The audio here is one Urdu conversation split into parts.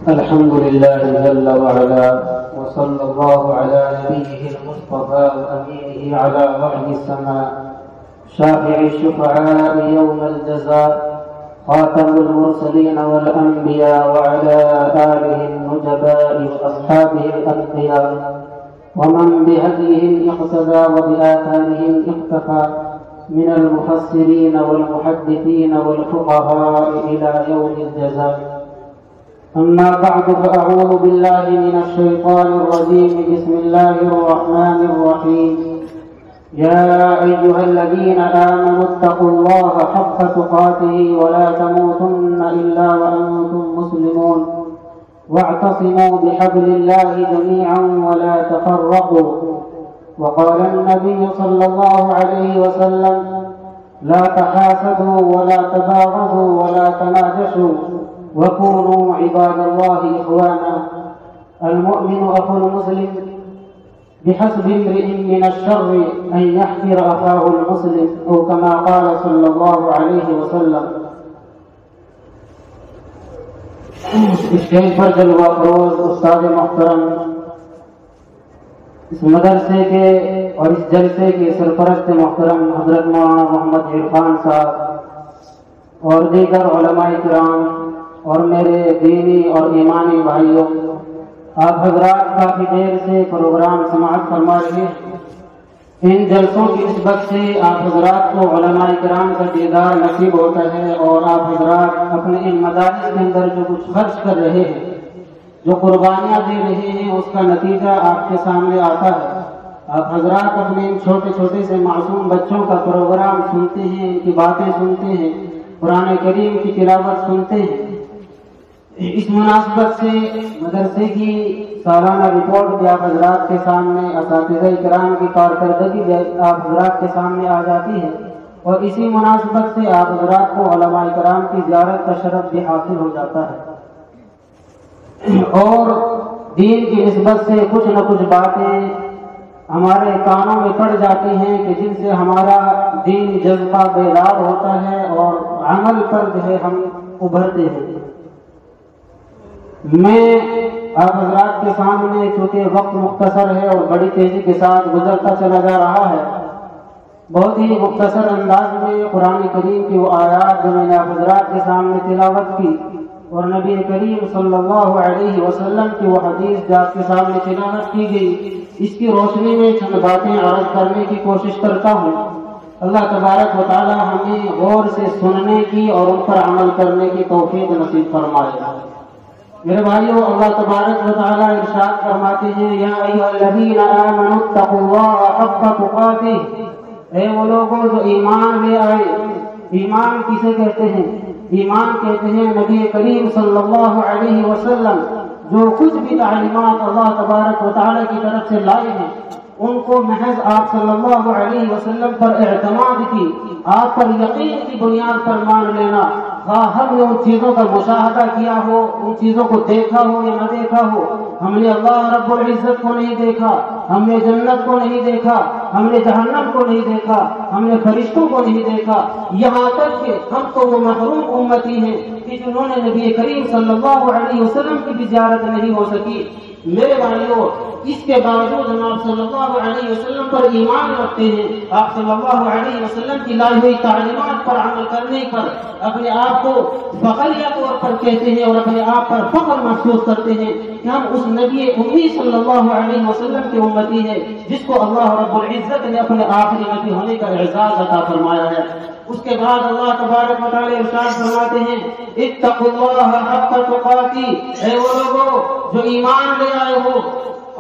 الحمد لله جل وعلا، وصلى الله على نبيه المصطفى وأمينه على وحي السماء، شافع الشفعاء يوم الجزاء، خاتم المرسلين والأنبياء، وعلى آله النجباء وأصحابه الأتقياء، ومن بهديهم اقتدى وبآثارهم اقتفى، من المفسرين والمحدثين والفقهاء إلى يوم الجزاء. أما بعد، فأعوذ بالله من الشيطان الرجيم. بسم الله الرحمن الرحيم. يا أيها الذين آمنوا اتقوا الله حق تقاته ولا تموتن إلا وأنتم مسلمون، واعتصموا بحبل الله جميعا ولا تفرقوا. وقال النبي صلى الله عليه وسلم: لا تحاسدوا ولا تباغضوا ولا تناجشوا، وكونوا عباد الله إخوانا. المؤمن أخو المسلم، بحسب امرئ من الشر أن يحقر أخاه المسلم، أو كما قال صلى الله عليه وسلم. اسٹیج پر جلوہ فروز استاد محترم، اس مدرسے کے اور اس جلسے کے سرپرست محترم حضرت مولانا محمد عرفان صاحب اور دیگر علماء کرام اور میرے دینی اور ایمانی بھائیوں، آپ حضرات کافی دیر سے پروگرام سماعت فرما رہے ہیں۔ ان جلسوں کی نسبت سے آپ حضرات کو علماء کرام کا دیدار نصیب ہوتا ہے، اور آپ حضرات اپنے ان مدارس کے اندر جو کچھ خرچ کر رہے ہیں، جو قربانیاں دے رہے ہیں، اس کا نتیجہ آپ کے سامنے آتا ہے۔ آپ حضرات اپنے ان چھوٹے چھوٹے سے معصوم بچوں کا پروگرام سنتے ہیں، ان کی باتیں سنتے ہیں، قرآن کریم کی تلاوت سنتے ہیں۔ اس مناسبت سے مدرسے کی سالانہ رپورٹ بھی آپ حضرات کے سامنے، اساتذہ کرام کی کارکردگی بھی آپ حضرات کے سامنے آ جاتی ہے، اور اسی مناسبت سے آپ حضرات کو علماء کرام کی زیارت کا شرف بھی حاصل ہو جاتا ہے، اور دین کی نسبت سے کچھ نہ کچھ باتیں ہمارے کانوں میں پڑ جاتی ہیں کہ جن سے ہمارا دین جذبہ بیدار ہوتا ہے اور عمل پر جو ہے ہم ابھرتے ہیں۔ میں آپ حضرات کے سامنے، چونکہ وقت مختصر ہے اور بڑی تیزی کے ساتھ گزرتا چلا جا رہا ہے، بہت ہی مختصر انداز میں قرآن کریم کی وہ آیات جو میں نے آپ حضرات کے سامنے تلاوت کی، اور نبی کریم صلی اللہ علیہ وسلم کی وہ حدیث جو آپ کے سامنے تلاوت کی گئی، اس کی روشنی میں چند باتیں عرض کرنے کی کوشش کرتا ہوں۔ اللہ تبارک و تعالی ہمیں غور سے سننے کی اور ان پر عمل کرنے کی توفیق نصیب فرمائے۔ میرے بھائیو، اللہ تبارک و تعالی ارشاد فرماتے ہیں: یا ایھا الذین آمنوا اتقوا اللہ حق تقاتہ، اے وہ لوگوں جو ایمان لے آئے۔ ایمان کسے کہتے ہیں؟ ایمان کہتے ہیں نبی کریم صلی اللہ علیہ وسلم جو کچھ بھی تعلیمات اللہ تبارک و تعالی کی طرف سے لائے ہیں، ان کو محض آپ صلی اللہ علیہ وسلم پر اعتماد کی، آپ پر یقین کی بنیاد پر مان لینا۔ ہم نے ان چیزوں کا مشاہدہ کیا ہو، ان چیزوں کو دیکھا ہو یا نہ دیکھا ہو، ہم نے اللہ رب العزت کو نہیں دیکھا، ہم نے جنت کو نہیں دیکھا، ہم نے جہنم کو نہیں دیکھا، ہم نے فرشتوں کو نہیں دیکھا، یہاں تک کہ ہم تو وہ محروم امتی ہیں کہ جنہوں نے نبی کریم صلی اللہ علیہ وسلم کی بھی زیارت نہیں ہو سکی۔ میرے بھائیوں، اس کے باوجود ہم آپ صلی اللہ علیہ وسلم پر ایمان رکھتے ہیں، آپ صلی اللہ علیہ وسلم کی لائی ہوئی تعلیمات پر عمل کرنے پر اپنے آپ کو فخریہ طور پر کہتے ہیں اور اپنے آپ پر فخر محسوس کرتے ہیں کہ ہم اس نبی امی صلی اللہ علیہ وسلم کی امتی ہیں جس کو اللہ رب العزت نے اپنے آخری نبی ہونے کا اعزاز عطا فرمایا ہے۔ اس کے بعد اللہ تبارک و تعالی ارشاد فرماتے ہیں: اتقوا اللہ حق تقاتہ، اے وہ لوگوں جو ایمان لے آئے ہو،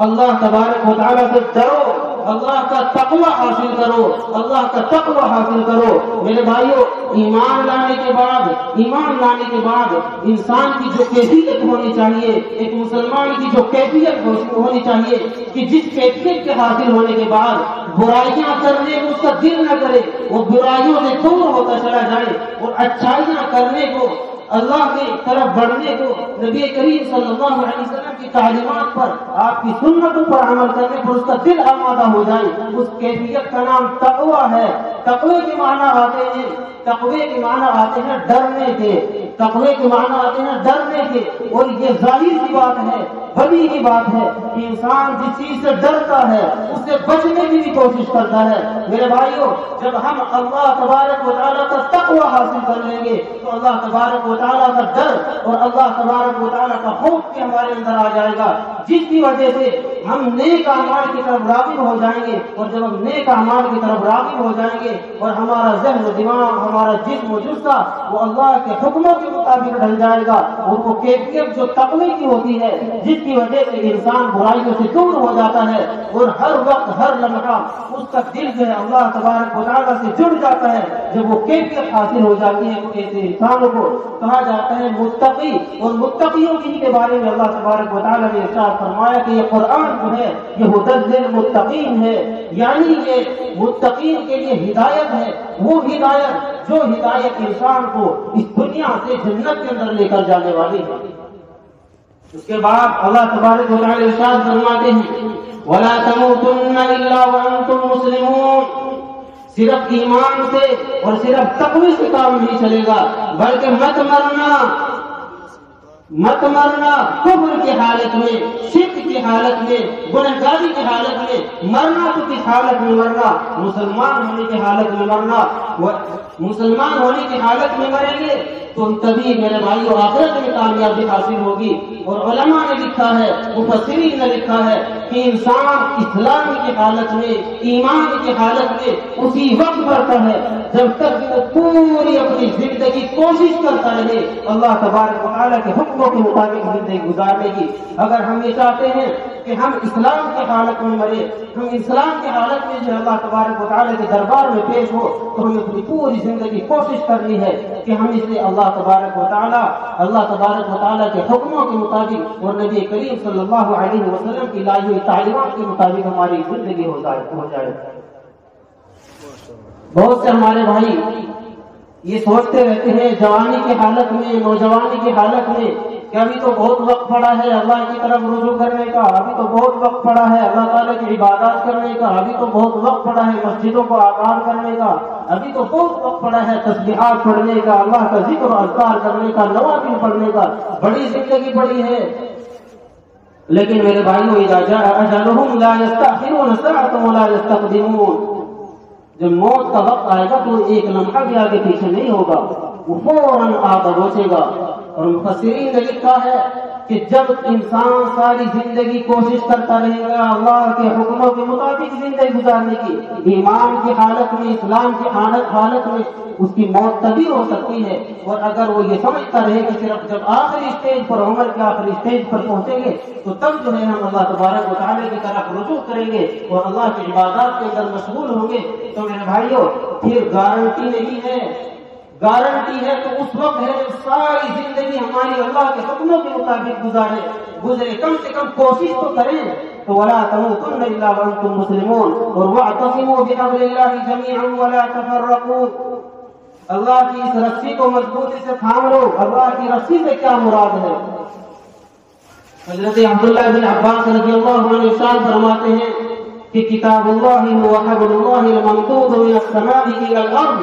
اللہ تبارک و تعالی سے ڈرو، اللہ کا تقوی حاصل کرو، اللہ کا تقوی حاصل کرو۔ میرے بھائیو، ایمان لانے کے بعد انسان کی جو کیفیت ہونی چاہیے، ایک مسلمان کی جو کیفیت ہونی چاہیے کہ جس کیفیت کے حاصل ہونے کے بعد برائیاں کرنے کو اس کا دل نہ کرے، وہ برائیوں سے دور ہوتا چلا جائے اور اچھائیاں کرنے کو، اللہ کی طرف بڑھنے کو، نبی کریم صلی اللہ علیہ وسلم کی تعلیمات پر، آپ کی سنتوں پر عمل کرنے پر اس کا دل آمادہ ہو جائے، اس کیفیت کا نام تقوی ہے۔ تقوی کے معنی آتے ہیں ڈرنے کے، تقوی کے معنی آتے ہیں ڈرنے کے، اور یہ ظاہر سی بات ہے، بڑی ہی بات ہے کہ انسان جس چیز سے ڈرتا ہے اس سے بچنے کی بھی کوشش کرتا ہے۔ میرے بھائیوں، جب ہم اللہ تبارک و تعالیٰ کا تقوی حاصل کر لیں گے تو اللہ تبارک و تعالیٰ کا ڈر اور اللہ تبارک و تعالیٰ کا خوف بھی ہمارے اندر آ جائے گا، جس کی وجہ سے ہم نیک اعمال کی طرف راغب ہو جائیں گے۔ اور جب ہم نیک اعمال کی طرف راغب ہو جائیں گے اور ہمارا ذہن و دماغ، ہمارا جسم و جثہ وہ اللہ کے حکموں کے مطابق ڈھل جائے گا، اور وہ کیفیت جو تقوی کی ہوتی ہے جس کی وجہ سے انسان برائیوں سے دور ہو جاتا ہے، اور ہر وقت ہر لمحہ اس کا دل جو ہے اللہ تبارک و تعالیٰ سے جڑ جاتا ہے، جب وہ کیفیت حاصل ہو جاتی ہے تو ایسے انسانوں کو کہا جاتا ہے متقی۔ اور متقیوں کی کے بارے میں اللہ تبارک و تعالیٰ نے ارشاد فرمایا کہ یہ قرآن جو ہے یہ ہدی للمتقین ہے، یعنی یہ متقین کے لیے ہدایت ہے، وہ ہدایت جو ہدایت انسان کو اس دنیا سے جنت کے اندر لے کر جانے والی ہے۔ اس کے بعد اللہ تبارک و تعالیٰ ارشاد فرماتے ہیں وَلَا تَمُوتُنَّ إِلَّا وَأَنْتُمْ مُسْلِمُونَ، صرف ایمان سے اور صرف تقوی سے کام نہیں چلے گا، بلکہ مت مرنا کفر کی حالت میں، شرک کی حالت میں، گنہگاری کی حالت میں مرنا۔ تو کس حالت میں مرنا؟ مسلمان ہونے کی حالت میں مرنا۔ مسلمان ہونے کی حالت میں مریں گے تو تبھی میرے بھائیو آخرت میں کامیابی حاصل ہوگی۔ اور علماء نے لکھا ہے، مفسرین نے لکھا ہے کہ انسان اسلام کی حالت میں، ایمان کی حالت میں اسی وقت مرتا ہے جب تک وہ پوری اپنی زندگی کوشش کرتا رہے اللہ تبارک و تعالیٰ کے حکموں کے مطابق زندگی گزارنے کی۔ اگر ہم یہ چاہتے ہیں کہ ہم اسلام کی حالت میں مرے، ہم اسلام کی حالت میں جو اللہ تبارک و تعالیٰ کے دربار میں پیش ہو، تو ہمیں اپنی پوری زندگی کوشش کرنی ہے کہ ہم اسے اللہ تبارک و تعالیٰ کے حکموں کے مطابق اور نبی کریم صلی اللہ علیہ وسلم کی لائی ہوئی تعلیمات کے مطابق ہماری زندگی ہو جائے۔ بہت سے ہمارے بھائی یہ سوچتے رہتے ہیں جوانی کی حالت میں، نوجوانی کی حالت میں کہ ابھی تو بہت وقت پڑا ہے اللہ کی طرف رجوع کرنے کا، ابھی تو بہت وقت پڑا ہے اللہ تعالیٰ کی عبادات کرنے کا، ابھی تو بہت وقت پڑا ہے مسجدوں کو آباد کرنے کا، ابھی تو بہت وقت پڑا ہے تسبیحات پڑھنے کا، اللہ کا ذکر و اذکار کرنے کا، نوافل پڑھنے کا، بڑی زندگی پڑی ہے۔ لیکن میرے بھائیو اذا جاء اجلهم لا يستأخرون ساعة ولا يستقدمون، جب موت کا وقت آئے گا تو ایک لمحہ بھی آگے پیچھے نہیں ہوگا، وہ فوراً آگے پہنچے گا۔ اور مفسرین نے لکھا ہے کہ جب انسان ساری زندگی کوشش کرتا رہے گا اللہ کے حکموں کے مطابق زندگی گزارنے کی، ایمان کی حالت میں، اسلام کی حالت میں، اس کی موت تبھی ہو سکتی ہے۔ اور اگر وہ یہ سمجھتا رہے کہ صرف جب آخری اسٹیج پر، عمر کے آخری اسٹیج پر پہنچیں گے تو تب جو ہے ہم اللہ تبارک و تعالیٰ کی طرف رجوع کریں گے اور اللہ کی عبادات کے اندر مشغول ہوں گے، تو میرے بھائیوں پھر گارنٹی نہیں ہے، گارنٹی ہے تو اس وقت ہے جب ساری زندگی ہماری اللہ کے حکموں کے مطابق گزرے، کم سے کم کوشش تو کریں۔ تو وَلَا تَمُوتُنَّ إِلَّا وَأَنْتُمْ مُسْلِمُونَ، اور وَاعْتَصِمُوا بِحَبْلِ اللَّهِ جَمِيعًا وَلَا تَفَرَّقُوا، اللہ کی اس رسی کو مضبوطی سے تھام لو۔ اللہ کی رسی سے کیا مراد ہے؟ حضرت عبداللہ بن عباس رضی اللہ عنہ ارشاد فرماتے ہیں کہ کتاب اللہ و حبل اللہ الممدود من السماء الى الارض،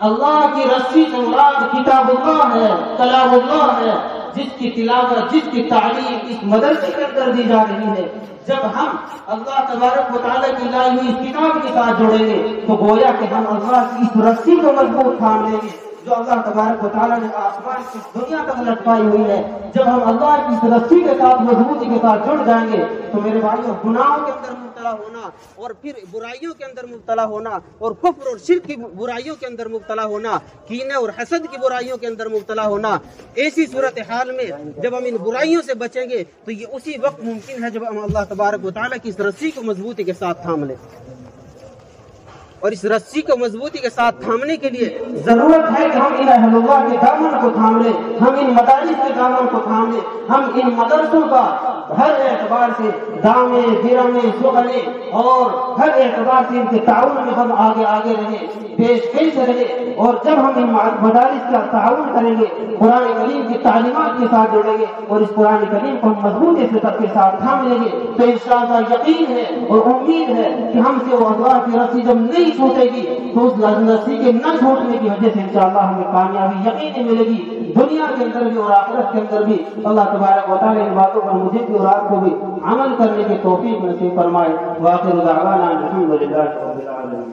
اللہ کی رسی سے مراد کتاب اللہ ہے، کلام اللہ ہے، جس کی تلاوت، جس کی تعلیم اس مدرسے کے اندر دی جا رہی ہے۔ جب ہم اللہ تبارک و تعالیٰ کی لائی ہوئی اس کتاب کے ساتھ جڑیں گے تو گویا کہ ہم اللہ کی اس رسی کو مضبوط تھام لیں گے جو اللہ تبارک و تعالیٰ نے آسمان کی دنیا تک لٹکائی ہوئی ہے۔ جب ہم اللہ کی اس رسی کے ساتھ مضبوطی کے ساتھ جڑ جائیں گے تو میرے بھائیوں گناہوں کے اندر مبتلا ہونا اور پھر برائیوں کے اندر مبتلا ہونا اور کفر اور شرک کی برائیوں کے اندر مبتلا ہونا، کینے اور حسد کی برائیوں کے اندر مبتلا ہونا، ایسی صورتحال میں جب ہم ان برائیوں سے بچیں گے تو یہ اسی وقت ممکن ہے جب ہم اللہ تبارک و تعالیٰ کی اس رسی کو مضبوطی کے ساتھ تھام لیں۔ اور اس رسی کو مضبوطی کے ساتھ تھامنے کے لیے ضرورت ہے کہ ہم ان اہل اللہ کے دامن کو تھام لیں، ہم ان مدارس کے دامن کو تھام لیں، ہم ان مدرسوں کا ہر اعتبار سے دامے گرمے سخنے اور ہر اعتبار سے ان کے تعاون میں ہم آگے رہیں، پیش رہیں۔ اور جب ہم ان مدارس کا تعاون کریں گے، قرآن کریم کی تعلیمات کے ساتھ جڑیں گے اور اس قرآن کریم کو ہم مضبوطی سے کے ساتھ تھام لیں گے تو انشاءاللہ یقین ہے اور امید ہے کہ ہم سے وہ اللہ کی رسی جب نہیں چھوٹے گی تو اس رسی کے نہ چھوٹنے کی وجہ سے انشاءاللہ ہمیں کامیابی یقینی ملے گی۔ دنیا کے اندر بھی اور آخرت کے اندر بھی اللہ تبارک و تعالی ان باتوں پر مجھے بھی اور آپ کو بھی عمل کرنے کی توفیق نصیب فرمائے۔ وآخر دعوانا الحمد للہ رب العالمین۔